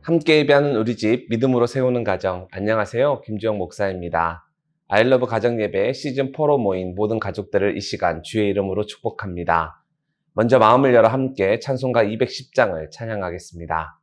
함께 예배하는 우리 집 믿음으로 세우는 가정. 안녕하세요, 김주영 목사입니다. 아이러브 가정예배 시즌4로 모인 모든 가족들을 이 시간 주의 이름으로 축복합니다. 먼저 마음을 열어 함께 찬송가 210장을 찬양하겠습니다.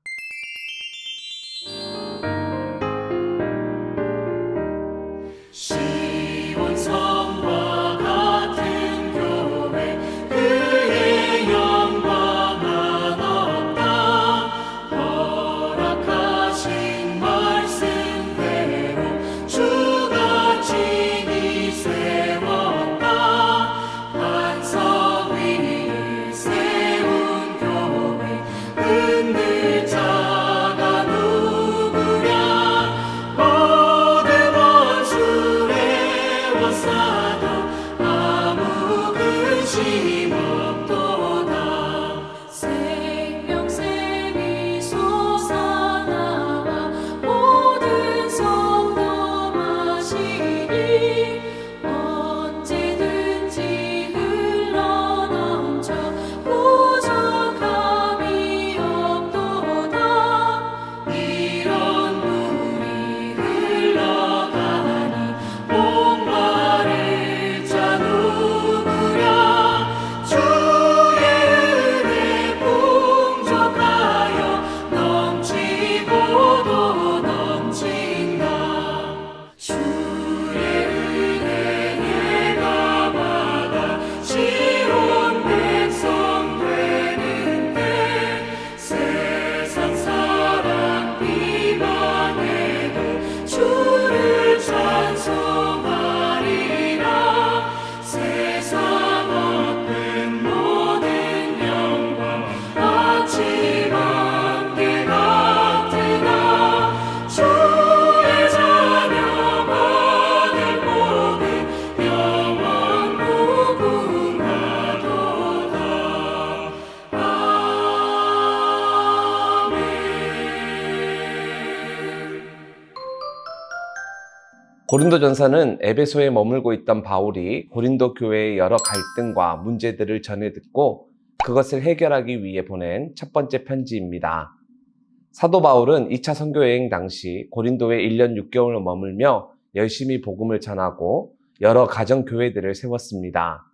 고린도전서는 에베소에 머물고 있던 바울이 고린도 교회의 여러 갈등과 문제들을 전해 듣고 그것을 해결하기 위해 보낸 첫 번째 편지입니다. 사도 바울은 2차 선교여행 당시 고린도에 1년 6개월 머물며 열심히 복음을 전하고 여러 가정교회들을 세웠습니다.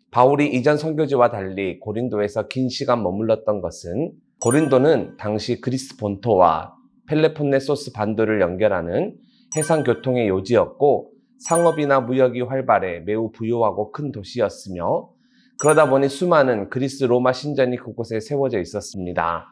바울이 이전 선교지와 달리 고린도에서 긴 시간 머물렀던 것은 고린도는 당시 그리스 본토와 펠레폰네소스 반도를 연결하는 해상교통의 요지였고 상업이나 무역이 활발해 매우 부유하고 큰 도시였으며 그러다 보니 수많은 그리스 로마 신전이 그곳에 세워져 있었습니다.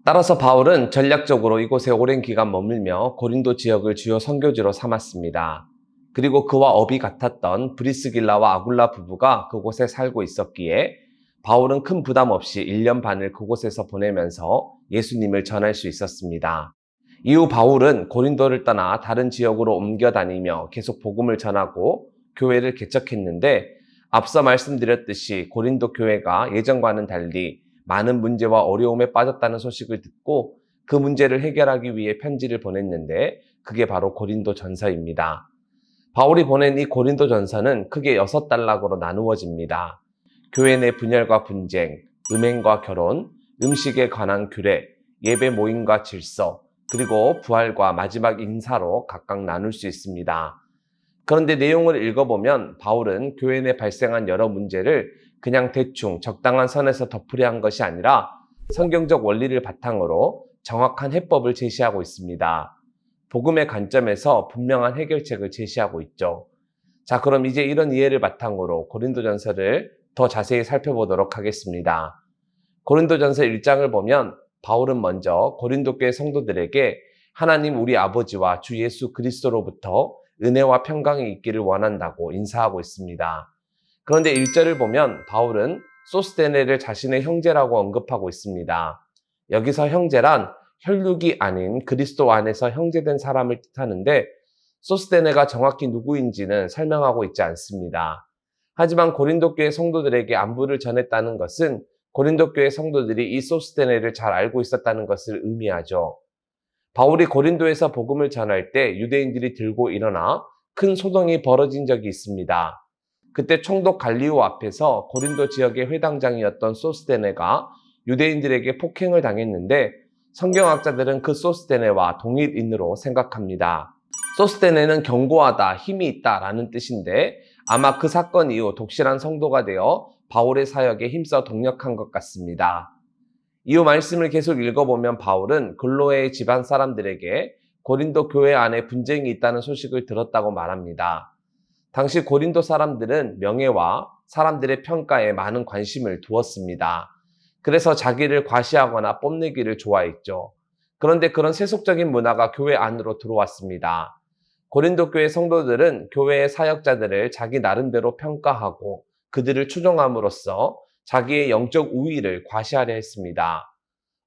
따라서 바울은 전략적으로 이곳에 오랜 기간 머물며 고린도 지역을 주요 선교지로 삼았습니다. 그리고 그와 업이 같았던 브리스길라와 아굴라 부부가 그곳에 살고 있었기에 바울은 큰 부담 없이 1년 반을 그곳에서 보내면서 예수님을 전할 수 있었습니다. 이후 바울은 고린도를 떠나 다른 지역으로 옮겨 다니며 계속 복음을 전하고 교회를 개척했는데 앞서 말씀드렸듯이 고린도 교회가 예전과는 달리 많은 문제와 어려움에 빠졌다는 소식을 듣고 그 문제를 해결하기 위해 편지를 보냈는데 그게 바로 고린도전서입니다. 바울이 보낸 이 고린도전서는 크게 6단락으로 나누어집니다. 교회 내 분열과 분쟁, 음행과 결혼, 음식에 관한 규례, 예배 모임과 질서, 그리고 부활과 마지막 인사로 각각 나눌 수 있습니다. 그런데 내용을 읽어보면 바울은 교회 내 발생한 여러 문제를 그냥 대충 적당한 선에서 덮으려 한 것이 아니라 성경적 원리를 바탕으로 정확한 해법을 제시하고 있습니다. 복음의 관점에서 분명한 해결책을 제시하고 있죠. 자, 그럼 이제 이런 이해를 바탕으로 고린도전서를 더 자세히 살펴보도록 하겠습니다. 고린도전서 1장을 보면 바울은 먼저 고린도 교회 성도들에게 하나님 우리 아버지와 주 예수 그리스도로부터 은혜와 평강이 있기를 원한다고 인사하고 있습니다. 그런데 1절을 보면 바울은 소스데네를 자신의 형제라고 언급하고 있습니다. 여기서 형제란 혈육이 아닌 그리스도 안에서 형제된 사람을 뜻하는데 소스데네가 정확히 누구인지는 설명하고 있지 않습니다. 하지만 고린도 교회 성도들에게 안부를 전했다는 것은 고린도 교회 성도들이 이 소스데네를 잘 알고 있었다는 것을 의미하죠. 바울이 고린도에서 복음을 전할 때 유대인들이 들고 일어나 큰 소동이 벌어진 적이 있습니다. 그때 총독 갈리오 앞에서 고린도 지역의 회당장이었던 소스데네가 유대인들에게 폭행을 당했는데 성경학자들은 그 소스테네와 동일인으로 생각합니다. 소스테네는 견고하다, 힘이 있다 라는 뜻인데 아마 그 사건 이후 독실한 성도가 되어 바울의 사역에 힘써 동력한 것 같습니다. 이후 말씀을 계속 읽어보면 바울은 근로의 집안 사람들에게 고린도 교회 안에 분쟁이 있다는 소식을 들었다고 말합니다. 당시 고린도 사람들은 명예와 사람들의 평가에 많은 관심을 두었습니다. 그래서 자기를 과시하거나 뽐내기를 좋아했죠. 그런데 그런 세속적인 문화가 교회 안으로 들어왔습니다. 고린도 교회 성도들은 교회의 사역자들을 자기 나름대로 평가하고 그들을 추종함으로써 자기의 영적 우위를 과시하려 했습니다.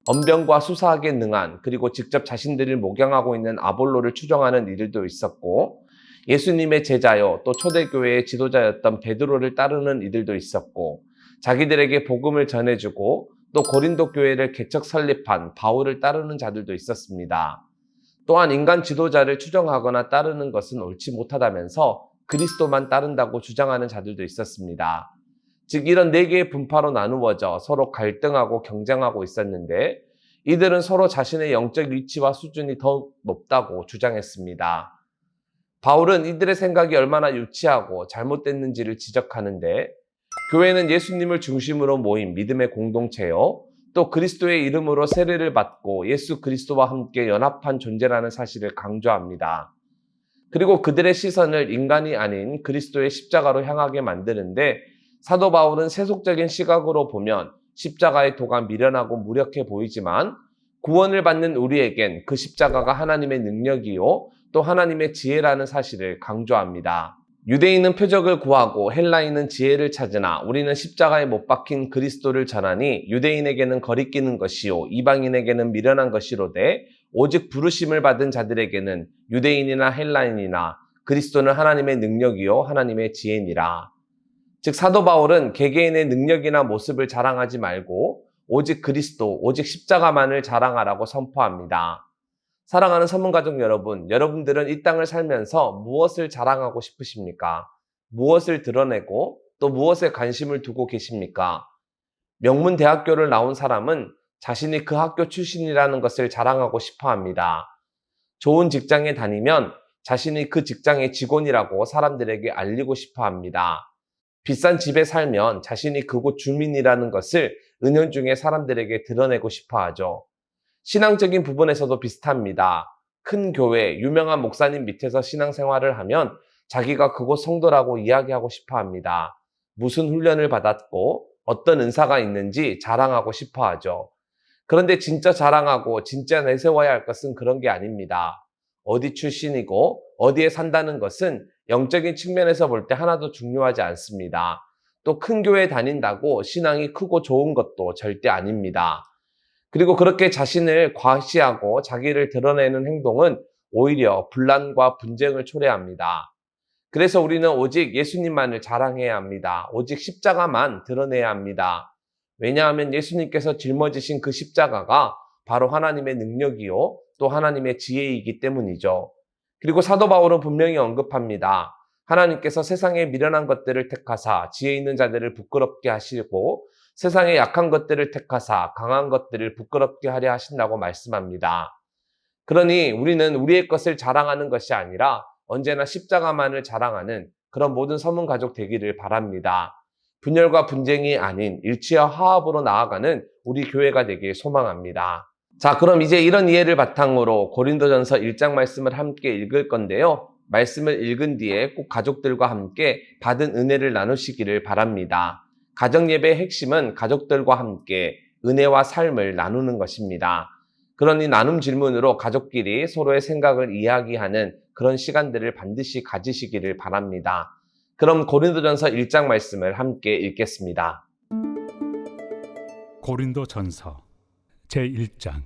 언변과 수사하기에 능한 그리고 직접 자신들을 목양하고 있는 아볼로를 추종하는 이들도 있었고 예수님의 제자요 또 초대교회의 지도자였던 베드로를 따르는 이들도 있었고 자기들에게 복음을 전해주고 또 고린도 교회를 개척 설립한 바울을 따르는 자들도 있었습니다. 또한 인간 지도자를 추종하거나 따르는 것은 옳지 못하다면서 그리스도만 따른다고 주장하는 자들도 있었습니다. 즉 이런 네 개의 분파로 나누어져 서로 갈등하고 경쟁하고 있었는데 이들은 서로 자신의 영적 위치와 수준이 더 높다고 주장했습니다. 바울은 이들의 생각이 얼마나 유치하고 잘못됐는지를 지적하는데 교회는 예수님을 중심으로 모인 믿음의 공동체요. 또 그리스도의 이름으로 세례를 받고 예수 그리스도와 함께 연합한 존재라는 사실을 강조합니다. 그리고 그들의 시선을 인간이 아닌 그리스도의 십자가로 향하게 만드는데 사도 바울은 세속적인 시각으로 보면 십자가의 도가 미련하고 무력해 보이지만 구원을 받는 우리에겐 그 십자가가 하나님의 능력이요 또 하나님의 지혜라는 사실을 강조합니다. 유대인은 표적을 구하고 헬라인은 지혜를 찾으나 우리는 십자가에 못 박힌 그리스도를 전하니 유대인에게는 거리끼는 것이요 이방인에게는 미련한 것이로되 오직 부르심을 받은 자들에게는 유대인이나 헬라인이나 그리스도는 하나님의 능력이요 하나님의 지혜니라. 즉 사도 바울은 개개인의 능력이나 모습을 자랑하지 말고 오직 그리스도, 오직 십자가만을 자랑하라고 선포합니다. 사랑하는 선문가족 여러분, 여러분들은 이 땅을 살면서 무엇을 자랑하고 싶으십니까? 무엇을 드러내고 또 무엇에 관심을 두고 계십니까? 명문 대학교를 나온 사람은 자신이 그 학교 출신이라는 것을 자랑하고 싶어 합니다. 좋은 직장에 다니면 자신이 그 직장의 직원이라고 사람들에게 알리고 싶어 합니다. 비싼 집에 살면 자신이 그곳 주민이라는 것을 은연중에 사람들에게 드러내고 싶어 하죠. 신앙적인 부분에서도 비슷합니다. 큰 교회, 유명한 목사님 밑에서 신앙생활을 하면 자기가 그곳 성도라고 이야기하고 싶어 합니다. 무슨 훈련을 받았고 어떤 은사가 있는지 자랑하고 싶어 하죠. 그런데 진짜 자랑하고 진짜 내세워야 할 것은 그런 게 아닙니다. 어디 출신이고 어디에 산다는 것은 영적인 측면에서 볼 때 하나도 중요하지 않습니다. 또 큰 교회에 다닌다고 신앙이 크고 좋은 것도 절대 아닙니다. 그리고 그렇게 자신을 과시하고 자기를 드러내는 행동은 오히려 분란과 분쟁을 초래합니다. 그래서 우리는 오직 예수님만을 자랑해야 합니다. 오직 십자가만 드러내야 합니다. 왜냐하면 예수님께서 짊어지신 그 십자가가 바로 하나님의 능력이요 또 하나님의 지혜이기 때문이죠. 그리고 사도 바울은 분명히 언급합니다. 하나님께서 세상의 미련한 것들을 택하사 지혜 있는 자들을 부끄럽게 하시고 세상의 약한 것들을 택하사 강한 것들을 부끄럽게 하려 하신다고 말씀합니다. 그러니 우리는 우리의 것을 자랑하는 것이 아니라 언제나 십자가만을 자랑하는 그런 모든 서문 가족 되기를 바랍니다. 분열과 분쟁이 아닌 일치와 화합으로 나아가는 우리 교회가 되길 소망합니다. 자, 그럼 이제 이런 이해를 바탕으로 고린도전서 1장 말씀을 함께 읽을 건데요. 말씀을 읽은 뒤에 꼭 가족들과 함께 받은 은혜를 나누시기를 바랍니다. 가정예배의 핵심은 가족들과 함께 은혜와 삶을 나누는 것입니다. 그러니 나눔 질문으로 가족끼리 서로의 생각을 이야기하는 그런 시간들을 반드시 가지시기를 바랍니다. 그럼 고린도전서 1장 말씀을 함께 읽겠습니다. 고린도전서 제1장.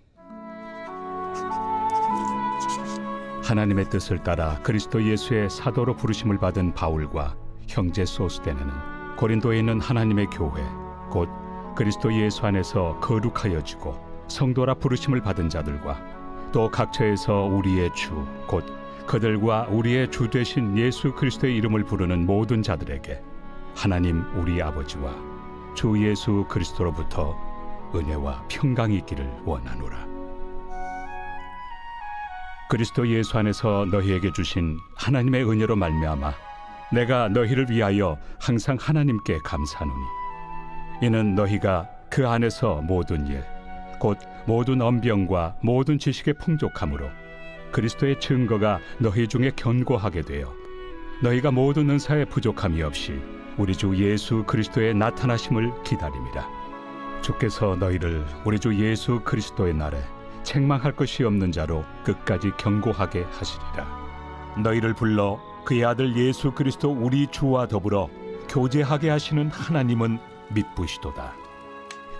하나님의 뜻을 따라 그리스도 예수의 사도로 부르심을 받은 바울과 형제 소스데네는 고린도에 있는 하나님의 교회 곧 그리스도 예수 안에서 거룩하여지고 성도라 부르심을 받은 자들과 또 각처에서 우리의 주 곧 그들과 우리의 주 되신 예수 그리스도의 이름을 부르는 모든 자들에게 하나님 우리 아버지와 주 예수 그리스도로부터 은혜와 평강이 있기를 원하노라. 그리스도 예수 안에서 너희에게 주신 하나님의 은혜로 말미암아 내가 너희를 위하여 항상 하나님께 감사하노니 이는 너희가 그 안에서 모든 일 곧 모든 언병과 모든 지식의 풍족함으로 그리스도의 증거가 너희 중에 견고하게 되어 너희가 모든 은사에 부족함이 없이 우리 주 예수 그리스도의 나타나심을 기다림이라. 주께서 너희를 우리 주 예수 그리스도의 날에 책망할 것이 없는 자로 끝까지 견고하게 하시리라. 너희를 불러 그의 아들 예수 그리스도 우리 주와 더불어 교제하게 하시는 하나님은 믿부시도다.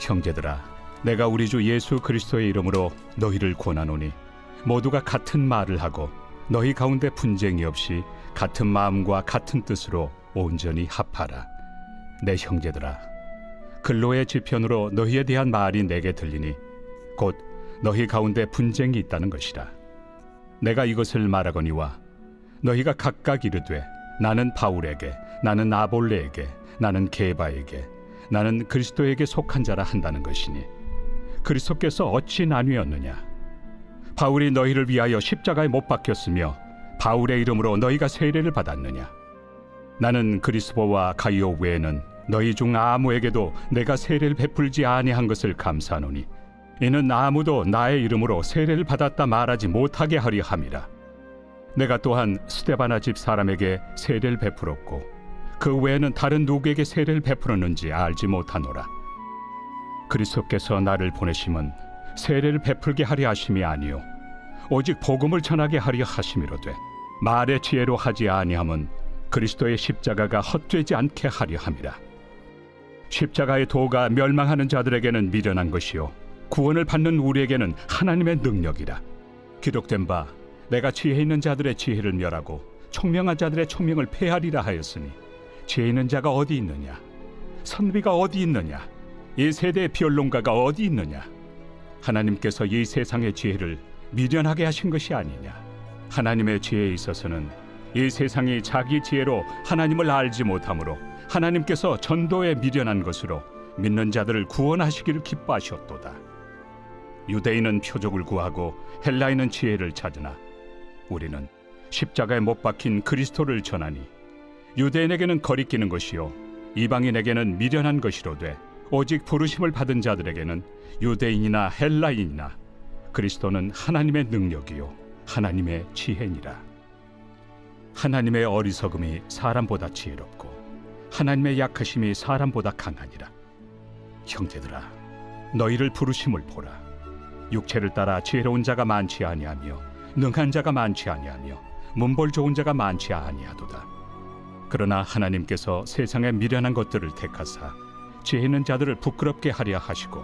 형제들아, 내가 우리 주 예수 그리스도의 이름으로 너희를 권하노니 모두가 같은 말을 하고 너희 가운데 분쟁이 없이 같은 마음과 같은 뜻으로 온전히 합하라. 내 형제들아, 근로의 지편으로 너희에 대한 말이 내게 들리니 곧 너희 가운데 분쟁이 있다는 것이라. 내가 이것을 말하거니와 너희가 각각 이르되 나는 바울에게, 나는 아볼레에게, 나는 게바에게, 나는 그리스도에게 속한 자라 한다는 것이니 그리스도께서 어찌 나뉘었느냐? 바울이 너희를 위하여 십자가에 못 박혔으며 바울의 이름으로 너희가 세례를 받았느냐? 나는 그리스도와 가이오 외에는 너희 중 아무에게도 내가 세례를 베풀지 아니한 것을 감사하노니 이는 아무도 나의 이름으로 세례를 받았다 말하지 못하게 하려 함이라. 내가 또한 스데바나 집 사람에게 세례를 베풀었고 그 외에는 다른 누구에게 세례를 베풀었는지 알지 못하노라. 그리스도께서 나를 보내심은 세례를 베풀게 하려 하심이 아니요 오직 복음을 전하게 하려 하심이로되 말의 지혜로 하지 아니함은 그리스도의 십자가가 헛되지 않게 하려 함이라. 십자가의 도가 멸망하는 자들에게는 미련한 것이요 구원을 받는 우리에게는 하나님의 능력이라. 기록된 바 내가 지혜 있는 자들의 지혜를 멸하고 총명한 자들의 총명을 폐하리라 하였으니 지혜 있는 자가 어디 있느냐? 선비가 어디 있느냐? 이 세대의 변론가가 어디 있느냐? 하나님께서 이 세상의 지혜를 미련하게 하신 것이 아니냐? 하나님의 지혜에 있어서는 이 세상이 자기 지혜로 하나님을 알지 못하므로 하나님께서 전도에 미련한 것으로 믿는 자들을 구원하시기를 기뻐하셨도다. 유대인은 표적을 구하고 헬라인은 지혜를 찾으나 우리는 십자가에 못 박힌 그리스도를 전하니 유대인에게는 거리끼는 것이요 이방인에게는 미련한 것이로되 오직 부르심을 받은 자들에게는 유대인이나 헬라인이나 그리스도는 하나님의 능력이요 하나님의 지혜니라. 하나님의 어리석음이 사람보다 지혜롭고 하나님의 약하심이 사람보다 강하니라. 형제들아, 너희를 부르심을 보라. 육체를 따라 지혜로운 자가 많지 아니하며 능한 자가 많지 아니하며 문벌 좋은 자가 많지 아니하도다. 그러나 하나님께서 세상의 미련한 것들을 택하사 지혜 있는 자들을 부끄럽게 하려 하시고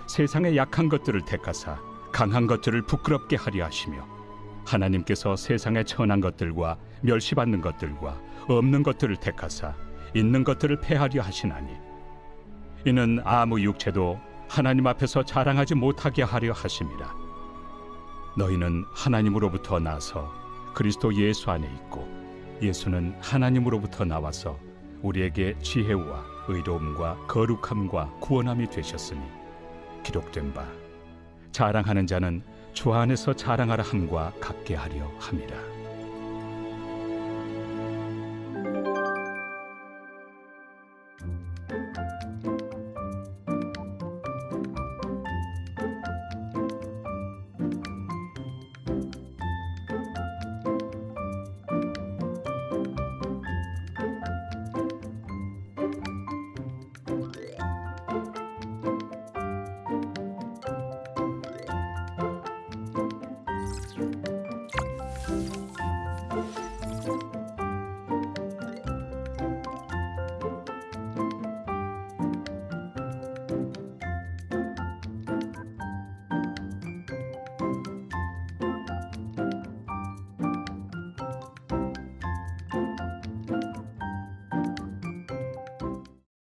세상의 약한 것들을 택하사 강한 것들을 부끄럽게 하려 하시며 하나님께서 세상의 천한 것들과 멸시받는 것들과 없는 것들을 택하사 있는 것들을 폐하려 하시나니 이는 아무 육체도 하나님 앞에서 자랑하지 못하게 하려 하심이라. 너희는 하나님으로부터 나서 그리스도 예수 안에 있고 예수는 하나님으로부터 나와서 우리에게 지혜와 의로움과 거룩함과 구원함이 되셨으니 기록된 바 자랑하는 자는 주 안에서 자랑하라 함과 같게 하려 함이라.